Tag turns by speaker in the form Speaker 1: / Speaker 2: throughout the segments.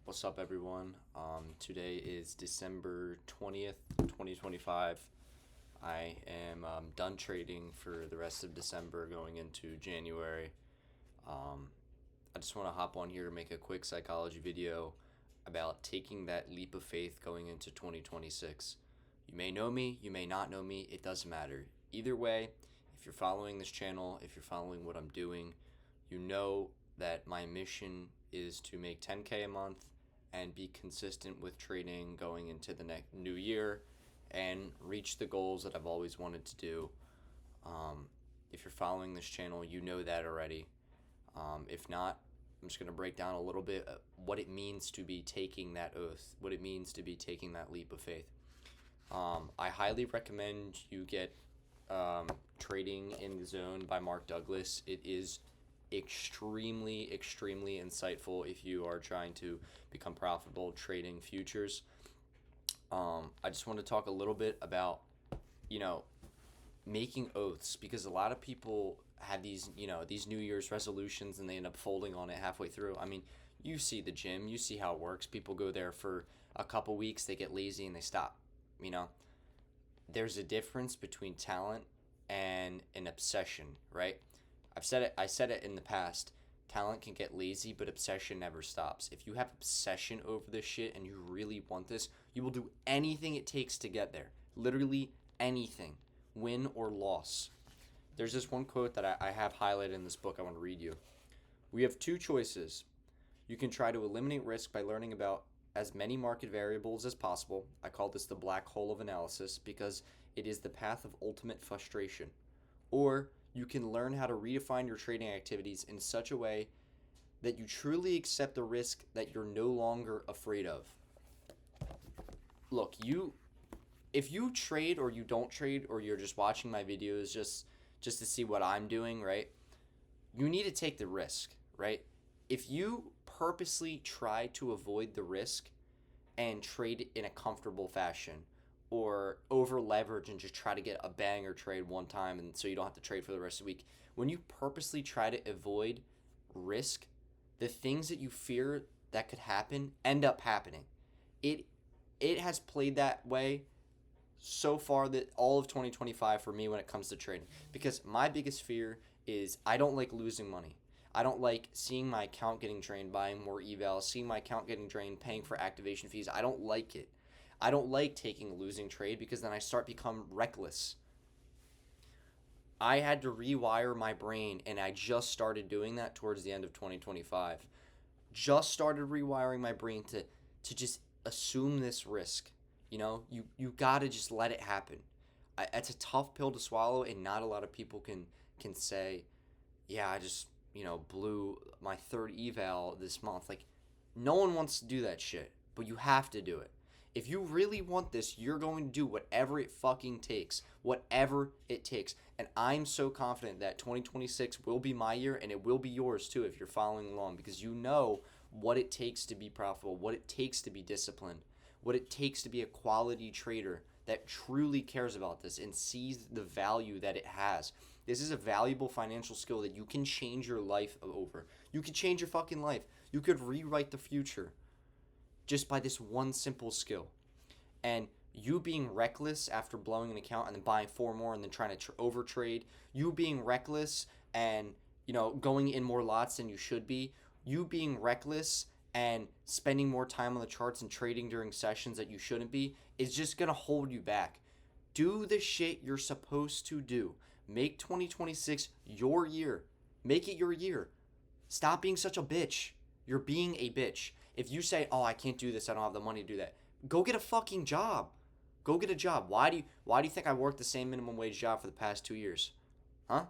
Speaker 1: What's up, everyone? Today is December 20th, 2025. I am done trading for the rest of December going into January. Um, I just want to hop on here to make a quick psychology video about taking that leap of faith going into 2026. You may know me, you may not know me, it doesn't matter. Either way, if you're following this channel, if you're following what I'm doing, you know that my mission is to make 10K a month and be consistent with trading going into the next new year and reach the goals that I've always wanted to do. Um, if you're following this channel, you know that already. If not, I'm just going to break down a little bit what it means to be taking that oath, what it means to be taking that leap of faith. I highly recommend you get Trading in the Zone by Mark Douglas. It is extremely insightful if you are trying to become profitable trading futures. I just want to talk a little bit about, you know, making oaths, because a lot of people have these New Year's resolutions and they end up folding on it halfway through. I mean, you see the gym, you see how it works. People go there for a couple weeks, they get lazy and they stop. You know, there's a difference between talent and an obsession, right? I said it in the past. Talent can get lazy, but obsession never stops. If you have obsession over this shit and you really want this, you will do anything it takes to get there. Literally anything, win or loss. There's this one quote that I have highlighted in this book I want to read you. We have two choices. You can try to eliminate risk by learning about as many market variables as possible. I call this the black hole of analysis because it is the path of ultimate frustration. Or you can learn how to redefine your trading activities in such a way that you truly accept the risk that you're no longer afraid of. Look, if you trade or you don't trade, or you're just watching my videos just to see what I'm doing, right? You need to take the risk, right? If you purposely try to avoid the risk and trade in a comfortable fashion, or over leverage and just try to get a banger trade one time and so you don't have to trade for the rest of the week, when you purposely try to avoid risk, the things that you fear that could happen end up happening. It has played that way so far, that all of 2025 for me when it comes to trading, because my biggest fear is I don't like losing money. I don't like seeing my account getting drained, buying more evals, seeing my account getting drained, paying for activation fees. I don't like it. I don't like taking a losing trade because then I start become reckless. I had to rewire my brain, and I just started doing that towards the end of 2025. Just started rewiring my brain to just assume this risk. You got to just let it happen. It's a tough pill to swallow, and not a lot of people can say, yeah, I just, blew my third eval this month. Like, no one wants to do that shit, but you have to do it. If you really want this, you're going to do whatever it fucking takes. Whatever it takes. And I'm so confident that 2026 will be my year, and it will be yours too if you're following along, because you know what it takes to be profitable, what it takes to be disciplined, what it takes to be a quality trader that truly cares about this and sees the value that it has. This is a valuable financial skill that you can change your life over. You could change your fucking life. You could rewrite the future just by this one simple skill. And you being reckless after blowing an account and then buying four more and then trying to over trade, you being reckless and going in more lots than you should be, you being reckless and spending more time on the charts and trading during sessions that you shouldn't be, is just going to hold you back. Do the shit you're supposed to do. Make 2026 your year. Make it your year. Stop being such a bitch. You're being a bitch. If you say, "Oh, I can't do this. I don't have the money to do that." Go get a fucking job. Go get a job. Why do you think I worked the same minimum wage job for the past 2 years? Huh?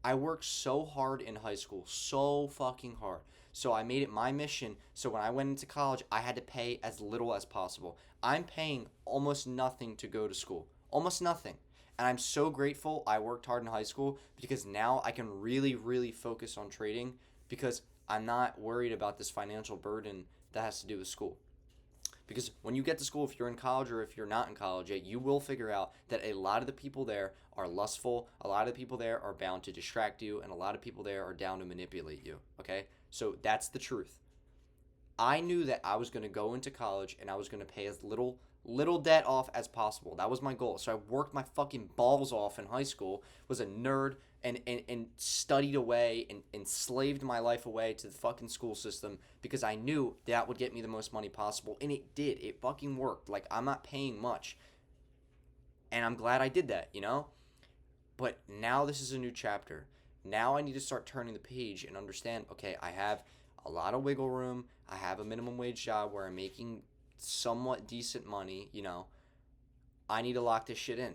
Speaker 1: I worked so hard in high school, so fucking hard. So I made it my mission. So when I went into college, I had to pay as little as possible. I'm paying almost nothing to go to school. Almost nothing. And I'm so grateful I worked hard in high school, because now I can really focus on trading, because I'm not worried about this financial burden that has to do with school. Because when you get to school, if you're in college or if you're not in college yet, you will figure out that a lot of the people there are lustful, a lot of the people there are bound to distract you, and a lot of people there are down to manipulate you, okay? So that's the truth. I knew that I was going to go into college and I was going to pay as little debt off as possible. That was my goal. So I worked my fucking balls off in high school, was a nerd, and studied away and enslaved my life away to the fucking school system because I knew that would get me the most money possible. And it did. It fucking worked. Like, I'm not paying much. And I'm glad I did that, you know? But now this is a new chapter. Now I need to start turning the page and understand, okay, I have a lot of wiggle room. I have a minimum wage job where I'm making somewhat decent money, you know. I need to lock this shit in.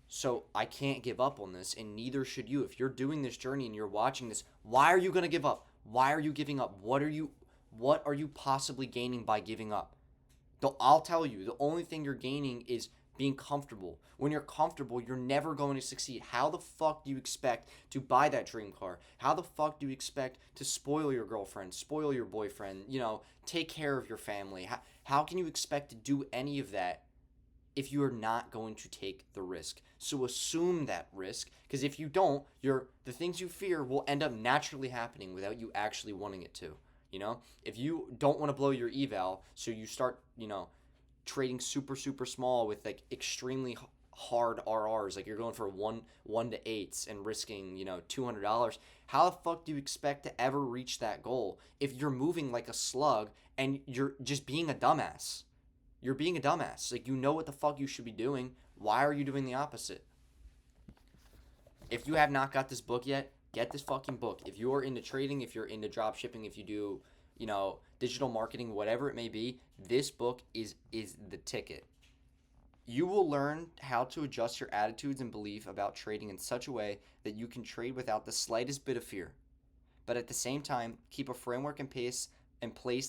Speaker 1: So I can't give up on this, and neither should you. If you're doing this journey and you're watching this, why are you going to give up? Why are you giving up? What are you possibly gaining by giving up? I'll tell you, the only thing you're gaining is being comfortable. When you're comfortable, you're never going to succeed. How the fuck do you expect to buy that dream car? How the fuck do you expect to spoil your girlfriend, spoil your boyfriend, you know, take care of your family? How can you expect to do any of that if you are not going to take the risk? So assume that risk, because if you don't, the things you fear will end up naturally happening without you actually wanting it to. You know, if you don't want to blow your eval, so you start, you know, trading super small with like extremely hard RRs, like you're going for one to 8s and risking, you know, $200. How the fuck do you expect to ever reach that goal if you're moving like a slug and you're just being a dumbass? You're being a dumbass. Like, you know what the fuck you should be doing. Why are you doing the opposite? If you have not got this book yet, get this fucking book. If you're into trading, if you're into drop shipping, if you do, you know, digital marketing, whatever it may be, this book is the ticket. You will learn how to adjust your attitudes and belief about trading in such a way that you can trade without the slightest bit of fear. But at the same time, keep a framework in place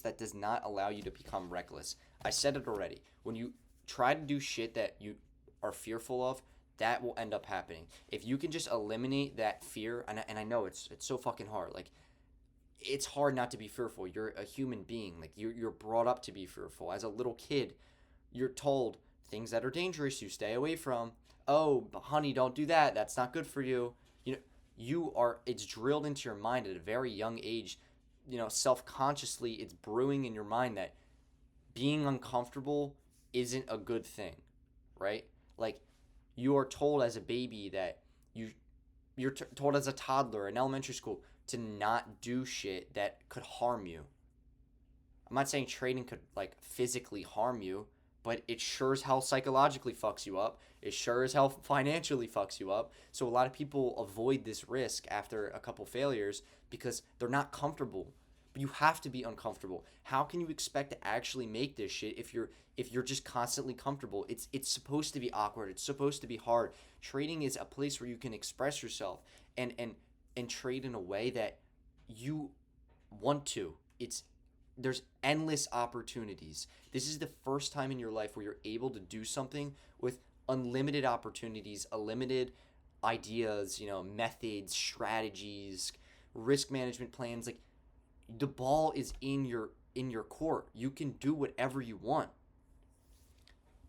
Speaker 1: that does not allow you to become reckless. I said it already. When you try to do shit that you are fearful of, that will end up happening. If you can just eliminate that fear, and I know it's so fucking hard. Like, it's hard not to be fearful. You're a human being. Like, you're brought up to be fearful. As a little kid, you're told things that are dangerous you stay away from. Oh, honey, don't do that. That's not good for you. You know, it's drilled into your mind at a very young age. You know, self-consciously, it's brewing in your mind that being uncomfortable isn't a good thing, right? Like, you are told as a baby that you're told as a toddler in elementary school to not do shit that could harm you. I'm not saying trading could, like, physically harm you, but it sure as hell psychologically fucks you up. It sure as hell financially fucks you up. So a lot of people avoid this risk after a couple failures because they're not comfortable. But you have to be uncomfortable. How can you expect to actually make this shit if you're just constantly comfortable? It's supposed to be awkward. It's supposed to be hard. Trading is a place where you can express yourself and trade in a way that you want to. There's endless opportunities. This is the first time in your life where you're able to do something with unlimited opportunities, unlimited ideas, you know, methods, strategies, risk management plans. Like, the ball is in your court. You can do whatever you want.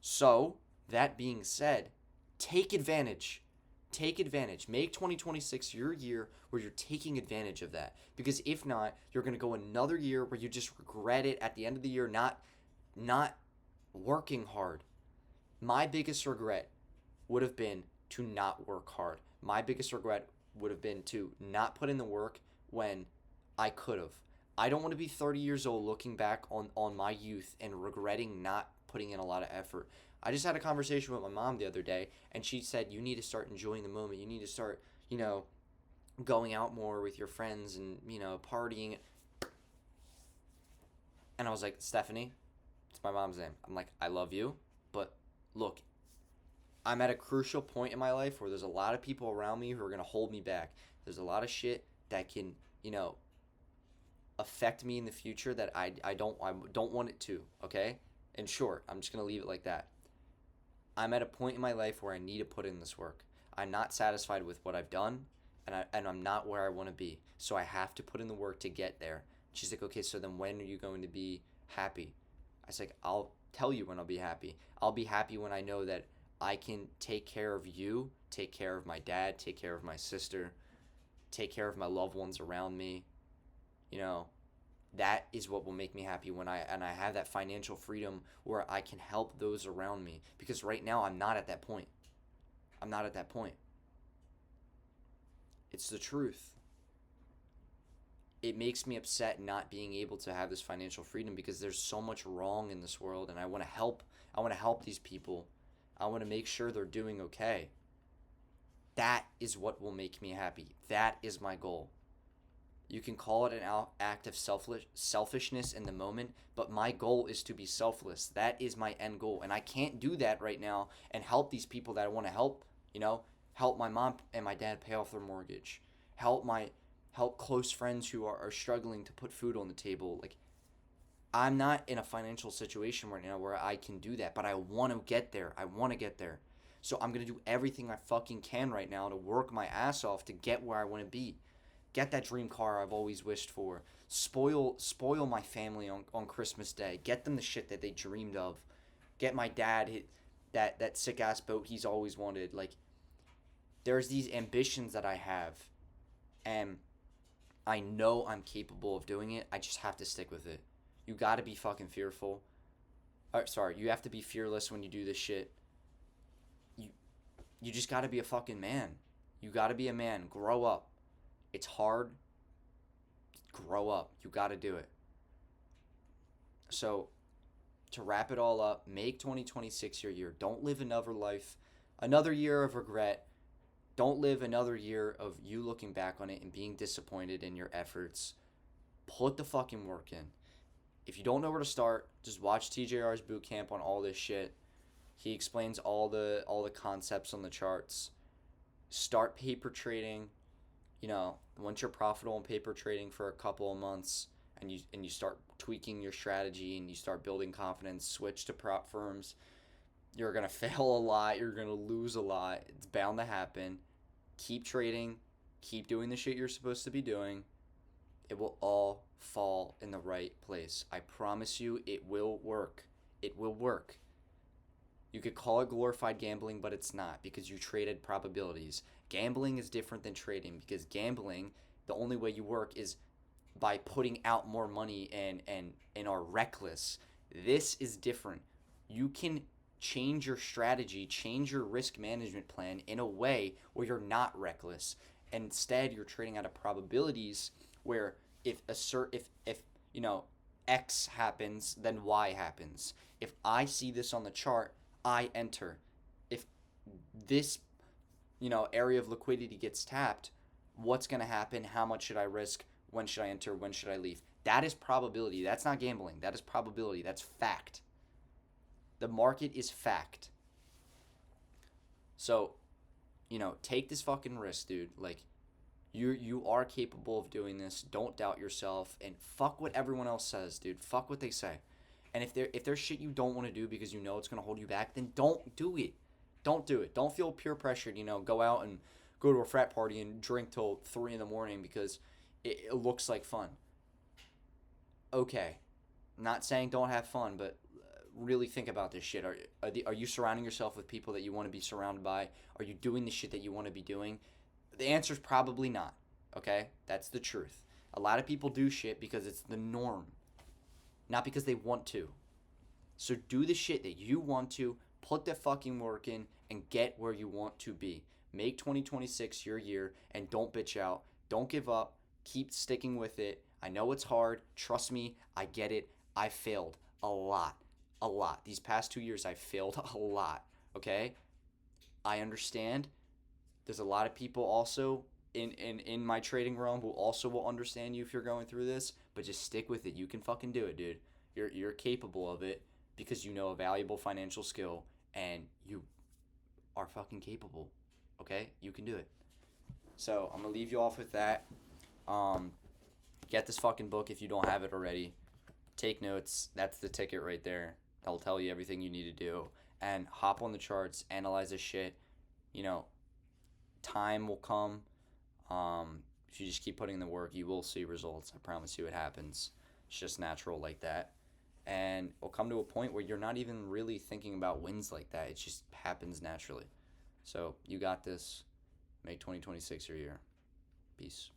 Speaker 1: So, that being said, take advantage. Take advantage. Make 2026 your year where you're taking advantage of that. Because if not, you're going to go another year where you just regret it at the end of the year, not working hard. My biggest regret would have been to not work hard. My biggest regret would have been to not put in the work when I could have. I don't want to be 30 years old looking back on my youth and regretting not putting in a lot of effort. I just had a conversation with my mom the other day, and she said, you need to start enjoying the moment. You need to start, you know, going out more with your friends and, you know, partying. And I was like, Stephanie, it's my mom's name. I'm like, I love you, but look, I'm at a crucial point in my life where there's a lot of people around me who are going to hold me back. There's a lot of shit that can, you know, affect me in the future that I don't want it to, okay? In short, I'm just going to leave it like that. I'm at a point in my life where I need to put in this work. I'm not satisfied with what I've done, and I'm not where I want to be. So I have to put in the work to get there. She's like, okay, so then when are you going to be happy? I was like, I'll tell you when I'll be happy. I'll be happy when I know that I can take care of you, take care of my dad, take care of my sister, take care of my loved ones around me. You know, That is what will make me happy when I have that financial freedom where I can help those around me, because right now I'm not at that point. I'm not at that point. It's the truth. It makes me upset not being able to have this financial freedom because there's so much wrong in this world, and I want to help. I want to help these people. I want to make sure they're doing okay. That is what will make me happy. That is my goal. You can call it an act of selfishness in the moment, but my goal is to be selfless. That is my end goal, and I can't do that right now and help these people that I want to help. You know, help my mom and my dad pay off their mortgage. Help close friends who are struggling to put food on the table. Like, I'm not in a financial situation right now where I can do that, but I want to get there. I want to get there. So I'm going to do everything I fucking can right now to work my ass off to get where I want to be. Get that dream car I've always wished for. Spoil my family on Christmas Day. Get them the shit that they dreamed of. Get my dad that sick ass boat he's always wanted. Like, there's these ambitions that I have, and I know I'm capable of doing it. I just have to stick with it. You gotta be fucking fearful. Sorry, you have to be fearless when you do this shit. You just gotta be a fucking man. You gotta be a man. Grow up. It's hard. Grow up. You gotta do it. So, to wrap it all up, make 2026 your year. Don't live another year of regret. Don't live another year of you looking back on it and being disappointed in your efforts. Put the fucking work in. If you don't know where to start, just watch TJR's boot camp on all this shit. He explains all the concepts on the charts. Start paper trading. You know, once you're profitable in paper trading for a couple of months, and you start tweaking your strategy and you start building confidence, switch to prop firms. You're going to fail a lot. You're going to lose a lot. It's bound to happen. Keep trading. Keep doing the shit you're supposed to be doing. It will all fall in the right place. I promise you it will work. It will work. You could call it glorified gambling, but it's not, because you traded probabilities. Gambling is different than trading, because gambling, the only way you work is by putting out more money and are reckless. This is different. You can change your strategy, change your risk management plan in a way where you're not reckless. Instead, you're trading out of probabilities where if you know, X happens, then Y happens. If I see this on the chart, I enter. If this, you know, area of liquidity gets tapped, what's going to happen? How much should I risk? When should I enter? When should I leave? That is probability. That's not gambling. That is probability. That's fact. The market is fact. So, you know, take this fucking risk, dude. Like, you are capable of doing this. Don't doubt yourself, and fuck what everyone else says, dude. Fuck what they say. And if there's shit you don't want to do because you know it's gonna hold you back, then don't do it. Don't do it. Don't feel peer pressured. You know, go out and go to a frat party and drink till 3 a.m. because it looks like fun. Okay, not saying don't have fun, but really think about this shit. Are you surrounding yourself with people that you want to be surrounded by? Are you doing the shit that you want to be doing? The answer is probably not. Okay, that's the truth. A lot of people do shit because it's the norm, not because they want to. So do the shit that you want to, put the fucking work in, and get where you want to be. Make 2026 your year, and don't bitch out. Don't give up. Keep sticking with it. I know it's hard. Trust me, I get it. I failed a lot. A lot. These past 2 years, I failed a lot. Okay? I understand. There's a lot of people also in my trading realm who also will understand you if you're going through this, but just stick with it. You can fucking do it, dude. You're capable of it because you know a valuable financial skill and you are fucking capable. Okay? You can do it. So, I'm going to leave you off with that. Get this fucking book if you don't have it already. Take notes. That's the ticket right there. That'll tell you everything you need to do. And hop on the charts, analyze this shit. You know, time will come. If you just keep putting in the work, you will see results. I promise you it happens. It's just natural like that. And it'll come to a point where you're not even really thinking about wins like that. It just happens naturally. So you got this. Make 2026 your year. Peace.